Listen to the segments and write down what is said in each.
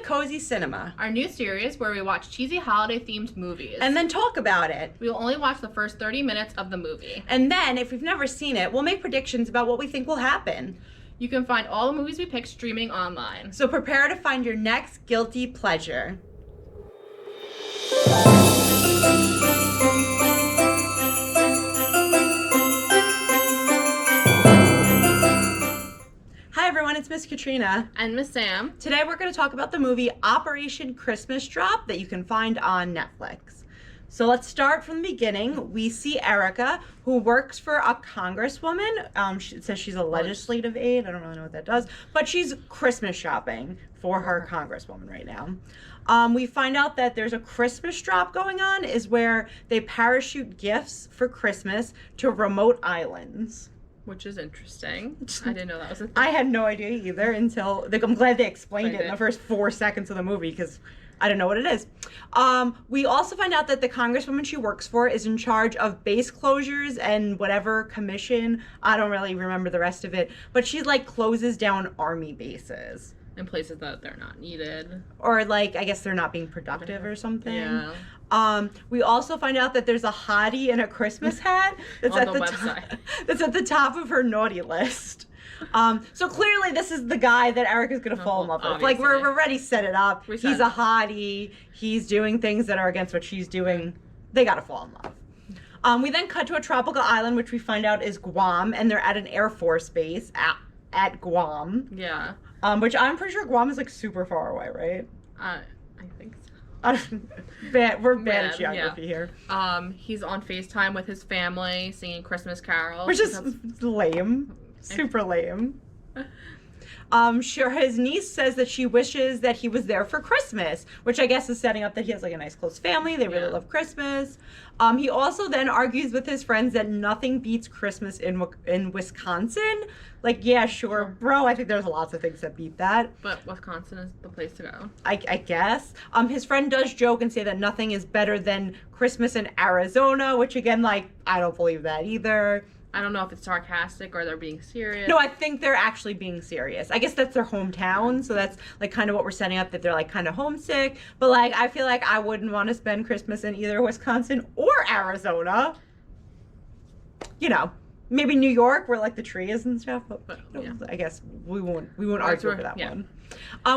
Cozy Cinema, our new series where we watch cheesy holiday-themed movies. and then talk about it. We will only watch the first 30 minutes of the movie. And then, if we've never seen it, we'll make predictions about what we think will happen. You can find all the movies we pick streaming online. So prepare to find your next guilty pleasure. Hi everyone, it's Miss Katrina. And Miss Sam. Today we're going to talk about the movie Operation Christmas Drop that you can find on Netflix. So let's start from the beginning. We see Erica, who works for a congresswoman. It says she's a legislative aide. I don't really know what that does. But she's Christmas shopping for her congresswoman right now. We find out that there's a Christmas drop going on, is where they parachute gifts for Christmas to remote islands. Which is interesting. I didn't know that was a thing. I had no idea either until, I'm glad they explained it in the first 4 seconds of the movie, because I didn't know what it is. We also find out that the congresswoman she works for is in charge of base closures and whatever commission. I don't really remember the rest of it, but she like closes down army bases. In places that they're not needed. Or like, I guess they're not being productive or something. Yeah. We also find out that there's a hottie in a Christmas hat that's On at the the website. that's at the top of her naughty list. So clearly this is the guy that Erica's gonna fall in love with. Like we're already set it up. He's a hottie. He's doing things that are against what she's doing. They gotta fall in love. We then cut to a tropical island, which we find out is Guam, and they're at an Air Force base at Guam. Yeah. Which I'm pretty sure Guam is like super far away, right? I think so. We're bad at geography here. He's on FaceTime with his family singing Christmas carols. Which is lame. Super lame. Sure, his niece says that she wishes that he was there for Christmas, which I guess is setting up that he has like a nice close family. They really love Christmas. He also then argues with his friends that nothing beats Christmas in Wisconsin. Like, yeah, sure, bro. I think there's lots of things that beat that. But Wisconsin is the place to go. I guess. His friend does joke and say that nothing is better than Christmas in Arizona, which again, like, I don't believe that either. I don't know if it's sarcastic or they're being serious. No, I think they're actually being serious. I guess that's their hometown, so that's like kind of what we're setting up, that they're like kind of homesick. But like, I feel like I wouldn't want to spend Christmas in either Wisconsin or Arizona. You know, maybe New York where like the tree is and stuff. But yeah. I guess we won't argue over that one.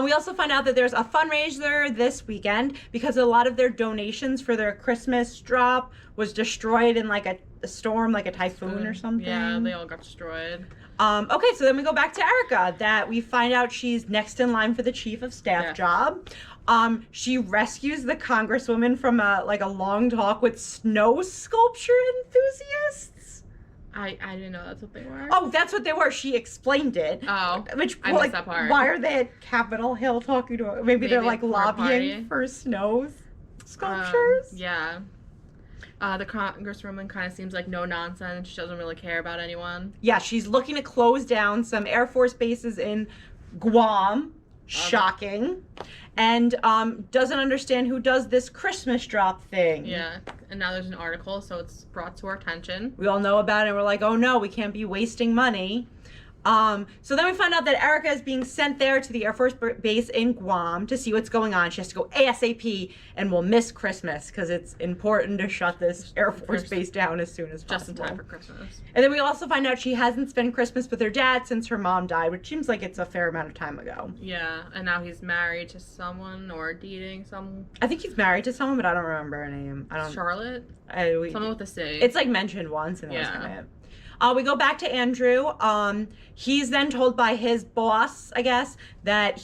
We also find out that there's a fundraiser this weekend because a lot of their donations for their Christmas drop was destroyed in like a storm, like a typhoon or something. Yeah, they all got destroyed. Okay, so then we go back to Erica, that we find out she's next in line for the chief of staff job. She rescues the congresswoman from a long talk with snow sculpture enthusiasts. I didn't know that's what they were. Oh, that's what they were. She explained it. Oh, I missed that part. Why are they at Capitol Hill talking to her? Maybe they're like lobbying for snow sculptures? Yeah. The congresswoman kind of seems like no nonsense. She doesn't really care about anyone. Yeah, she's looking to close down some Air Force bases in Guam. Shocking. And doesn't understand who does this Christmas drop thing. Yeah, and now there's an article, so it's brought to our attention. We all know about it, and we're like, oh no, we can't be wasting money. So then we find out that Erica is being sent there to the Air Force base in Guam to see what's going on. She has to go ASAP and will miss Christmas because it's important to shut this Air Force base down as soon as possible. Just in time for Christmas. And then we also find out she hasn't spent Christmas with her dad since her mom died, which seems like it's a fair amount of time ago. Yeah, and now he's married to someone or dating someone. I think he's married to someone, but I don't remember her name. Charlotte? Someone with a C. It's like mentioned once, and that's kind of it. We go back to Andrew. He's then told by his boss, I guess, that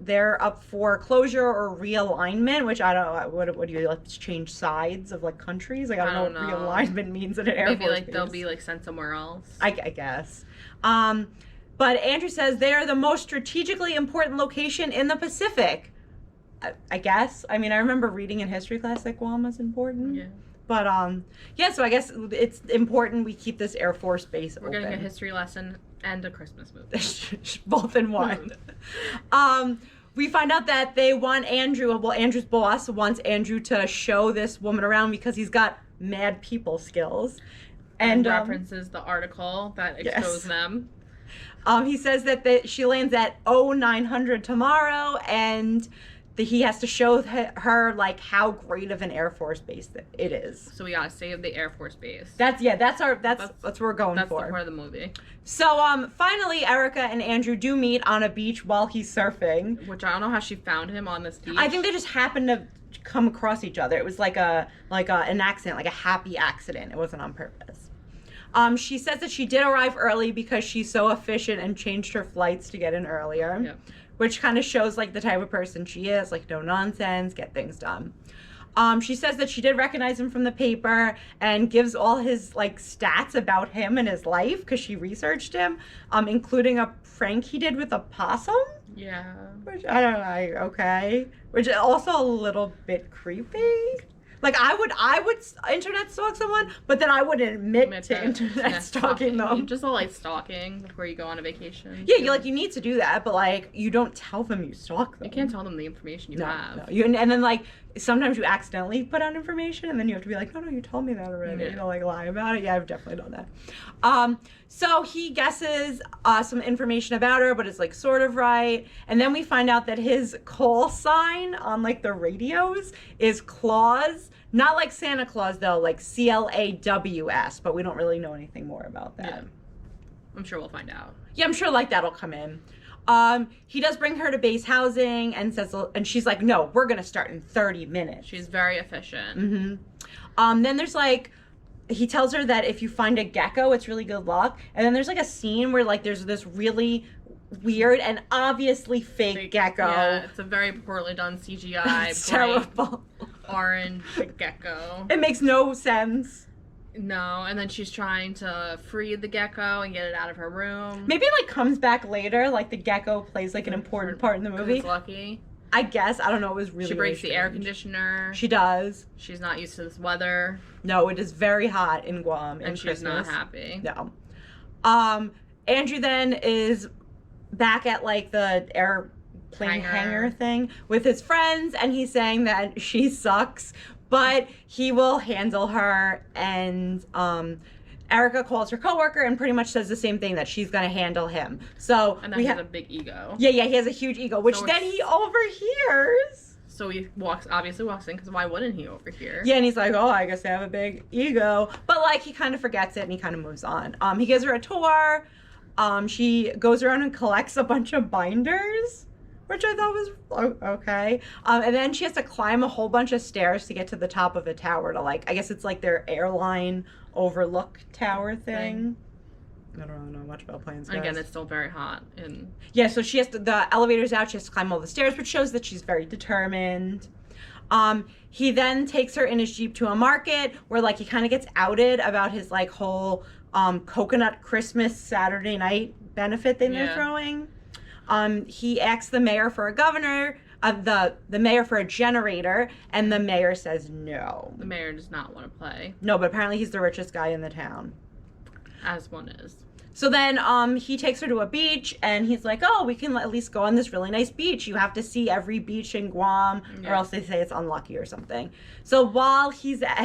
they're up for closure or realignment, which I don't know. What do you like? Change sides of like countries? Like I don't know what realignment means in an Air Force Maybe like base. they'll be like sent somewhere else. I guess. But Andrew says they are the most strategically important location in the Pacific. I guess. I mean, I remember reading in history class that Guam was important. Yeah. But, yeah, so I guess it's important we keep this Air Force base open. We're getting a history lesson and a Christmas movie. Both in one. We find out that they want Andrew's boss wants Andrew to show this woman around because he's got mad people skills. And references the article that exposed them. He says that she lands at 0900 tomorrow, and he has to show her like how great of an Air Force base it is. So we gotta save the Air Force base. That's what we're going for. That's the part of the movie. So finally, Erica and Andrew do meet on a beach while he's surfing. Which I don't know how she found him on this beach. I think they just happened to come across each other. It was like an accident, like a happy accident. It wasn't on purpose. She says that she did arrive early because she's so efficient and changed her flights to get in earlier. Yep. Which kind of shows like the type of person she is, like no nonsense, get things done. She says that she did recognize him from the paper and gives all his like stats about him and his life because she researched him, including a prank he did with a possum. Yeah. Which I don't know, okay. Which is also a little bit creepy. Like I would internet stalk someone, but then I wouldn't admit to internet stalking them. Just a light stalking before you go on a vacation. Yeah, you need to do that, but like you don't tell them you stalk them. You can't tell them the information you have. No. And then like sometimes you accidentally put out information, and then you have to be like, no, you told me that already. Yeah. You know, like lie about it. Yeah, I've definitely done that. So he guesses some information about her, but it's like sort of right. And then we find out that his call sign on like the radios is Claus. Not like Santa Claus though, like CLAWS, but we don't really know anything more about that. Yeah. I'm sure we'll find out. Yeah, I'm sure like that'll come in. He does bring her to base housing and she's like, no, we're gonna start in 30 minutes. She's very efficient. Mm-hmm. Then there's like, he tells her that if you find a gecko, it's really good luck. And then there's like a scene where like there's this really weird and obviously fake gecko. Yeah, it's a very poorly done CGI. It's terrible. Orange gecko. It makes no sense. No, and then she's trying to free the gecko and get it out of her room. Maybe it like comes back later, like the gecko plays like an important part in the movie. It's lucky. I guess. I don't know. It was really She breaks really the air strange. Conditioner. She does. She's not used to this weather. No, it is very hot in Guam. And she's not happy. No. Andrew then is back at like the airplane hangar thing with his friends, and he's saying that she sucks, but he will handle her. And Erica calls her coworker and pretty much says the same thing, that she's gonna handle him. So and then he has a big ego. Yeah, he has a huge ego, which then he overhears. So he obviously walks in, because why wouldn't he overhear? Yeah, and he's like, oh, I guess I have a big ego. But like he kind of forgets it and he kind of moves on. He gives her a tour. She goes around and collects a bunch of binders, which I thought was okay. And then she has to climb a whole bunch of stairs to get to the top of a tower to like, I guess it's like their airline overlook tower thing. I don't really know much about planes, guys. Again, it's still very hot. Yeah, so she has to, the elevator's out, she has to climb all the stairs, which shows that she's very determined. He then takes her in his Jeep to a market where like he kind of gets outed about his like whole coconut Christmas Saturday night benefit thing they're throwing. He asks the mayor for a governor, the mayor for a generator, and the mayor says no. The mayor does not want to play. No, but apparently he's the richest guy in the town. As one is. So then he takes her to a beach, and he's like, oh, we can at least go on this really nice beach. You have to see every beach in Guam, or else they say it's unlucky or something. So while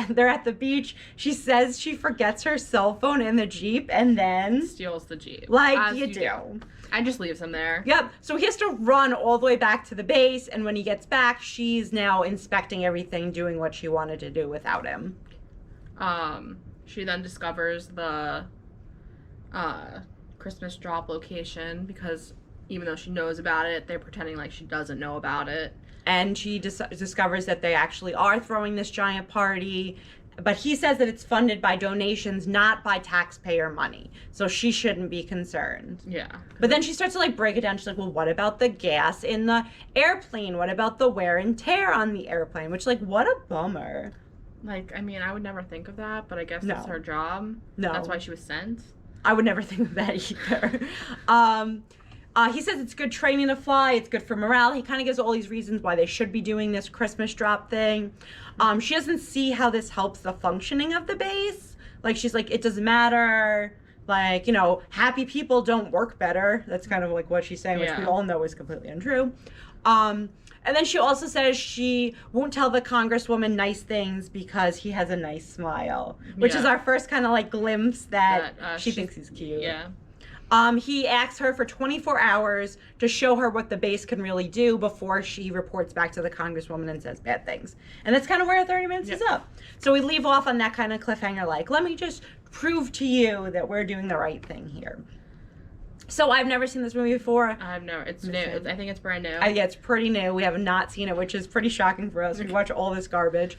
they're at the beach, she says she forgets her cell phone in the Jeep, and then steals the Jeep. Like you do. And just leaves him there. Yep. So he has to run all the way back to the base, and when he gets back, she's now inspecting everything, doing what she wanted to do without him. She then discovers the Christmas drop location, because even though she knows about it, they're pretending like she doesn't know about it. And she discovers that they actually are throwing this giant party, but he says that it's funded by donations, not by taxpayer money. So she shouldn't be concerned. Yeah. But then she starts to like break it down. She's like, well, what about the gas in the airplane? What about the wear and tear on the airplane? Which, like, what a bummer. Like, I mean, I would never think of that, but I guess that's her job. No. That's why she was sent. I would never think of that either. He says it's good training to fly. It's good for morale. He kind of gives all these reasons why they should be doing this Christmas drop thing. She doesn't see how this helps the functioning of the base. Like, she's like, it doesn't matter. Like, you know, happy people don't work better. That's kind of like what she's saying, which we all know is completely untrue. And then she also says she won't tell the congresswoman nice things because he has a nice smile, which is our first kind of like glimpse that she thinks he's cute. Yeah. He asks her for 24 hours to show her what the base can really do before she reports back to the congresswoman and says bad things. And that's kind of where 30 minutes is up. So we leave off on that kind of cliffhanger, like, let me just prove to you that we're doing the right thing here. So I've never seen this movie before. I've never. It's new. I think it's brand new. Yeah, it's pretty new. We have not seen it, which is pretty shocking for us. We watch all this garbage.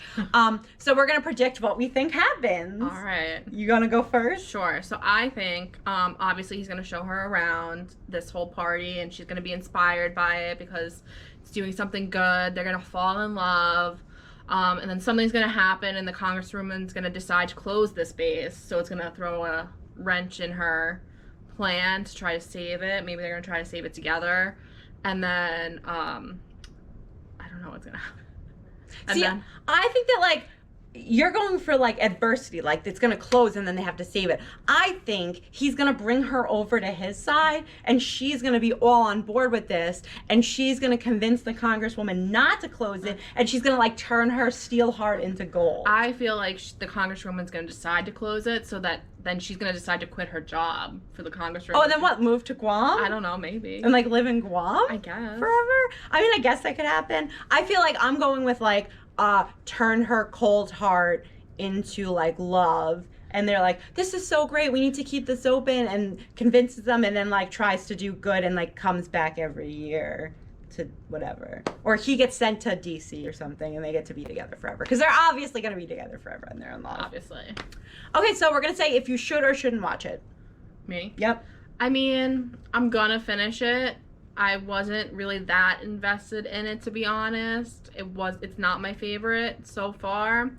So we're gonna predict what we think happens. All right. You gonna go first? Sure. So I think, obviously, he's gonna show her around this whole party, and she's gonna be inspired by it because it's doing something good. They're gonna fall in love. And then something's gonna happen, and the congresswoman's gonna decide to close this base. So it's gonna throw a wrench in her plan to try to save it. Maybe they're gonna try to save it together, and then I don't know what's gonna happen. And I think that like you're going for like adversity, like it's gonna close and then they have to save it. I think he's gonna bring her over to his side and she's gonna be all on board with this, and she's gonna convince the congresswoman not to close it, and she's gonna like turn her steel heart into gold. I feel like the congresswoman's gonna decide to close it, so that then she's gonna decide to quit her job for the congresswoman. Oh, and then what? Move to Guam? I don't know, maybe. And like live in Guam? I guess. Forever? I mean, I guess that could happen. I feel like I'm going with like turn her cold heart into like love, and they're like, this is so great, we need to keep this open, and convinces them, and then like tries to do good and like comes back every year to whatever, or he gets sent to DC or something and they get to be together forever, because they're obviously going to be together forever and they're in love. Obviously. Okay, so we're going to say if you should or shouldn't watch it. Me? Yep. I mean, I'm gonna finish it. I wasn't really that invested in it, to be honest. It's not my favorite so far.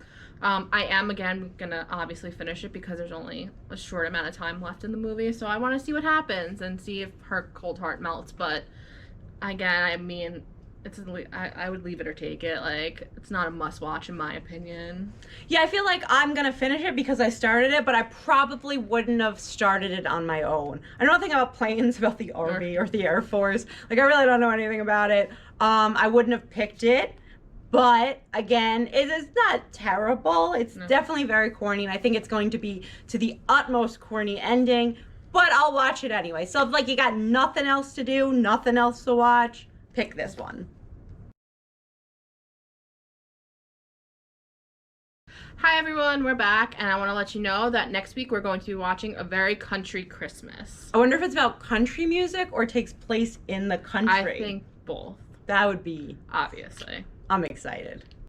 I am, again, gonna obviously finish it because there's only a short amount of time left in the movie, so I want to see what happens and see if her cold heart melts. But again, I mean, I would leave it or take it. Like, it's not a must-watch in my opinion. Yeah, I feel like I'm gonna finish it because I started it, but I probably wouldn't have started it on my own. I don't think about planes, about the Army or the Air Force. Like, I really don't know anything about it. I wouldn't have picked it, but again, it is not terrible. It's definitely very corny, and I think it's going to be to the utmost corny ending, but I'll watch it anyway. So if like you got nothing else to do, nothing else to watch, pick this one. Hi everyone, we're back, and I want to let you know that next week we're going to be watching A Very Country Christmas. I wonder if it's about country music or takes place in the country. I think both. That would be... Obviously. I'm excited.